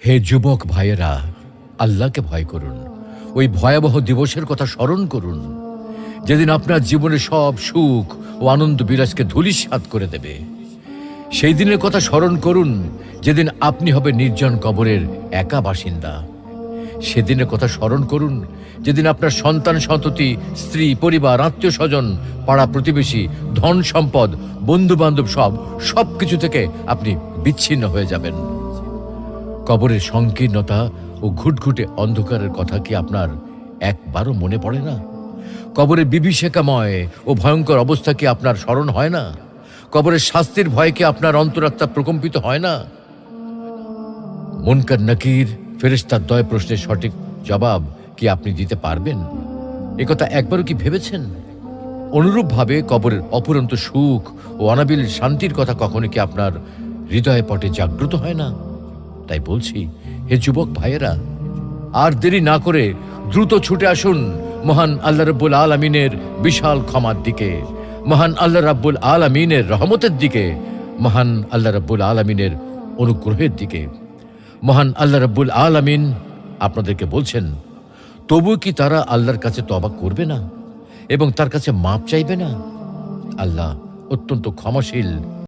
হে যুবক ভাইয়েরা, আল্লাহকে ভয় করুন। ওই ভয়াবহ দিবসের কথা স্মরণ করুন, যেদিন আপনার জীবনের সব সুখ ও আনন্দ বিলাসকে ধূলিসাৎ করে দেবে। সেই দিনের কথা স্মরণ করুন, যেদিন আপনি হবে নির্জন কবরের একা বাসিন্দা। সেদিনের কথা স্মরণ করুন, যেদিন আপনার সন্তান সন্ততি, স্ত্রী, পরিবার, আত্মীয় স্বজন, পাড়া প্রতিবেশী, ধন সম্পদ, বন্ধু বান্ধব সব কিছু থেকে আপনি বিচ্ছিন্ন হয়ে যাবেন। কবরের সংকীর্ণতা ও ঘুটঘুটে অন্ধকারের কথা কি আপনার একবারও মনে পড়ে না? কবরের বিভীষিকাময় ও ভয়ঙ্কর অবস্থা কি আপনার স্মরণ হয় না? কবরের শাস্তির ভয় কি আপনার অন্তরাত্মা প্রকম্পিত হয় না? মুনকার নাকির ফেরেশতার দয় প্রশ্নের সঠিক জবাব কি আপনি দিতে পারবেন? একথা একবারও কি ভেবেছেন? অনুরূপভাবে কবরের অফুরন্ত সুখ ও অনাবিল শান্তির কথা কখনো কি আপনার হৃদয়ে পটে জাগ্রত হয় না? তাই বলছি, হে যুবক ভাইয়েরা, আর দেরি না করে দ্রুত ছুটে আসুন মহান আল্লাহ রাব্বুল আলামিনের বিশাল ক্ষমার দিকে, মহান আল্লাহ রাব্বুল আলামিনের রহমতের দিকে, মহান আল্লাহ রাব্বুল আলামিনের অনুগ্রহের দিকে। মহান আল্লাহ রাব্বুল আলামিন আপনাদেরকে বলছেন, তবু কি তারা আল্লাহর কাছে তওবা করবে না এবং তার কাছে মাপ চাইবে না? আল্লাহ অত্যন্ত ক্ষমাশীল,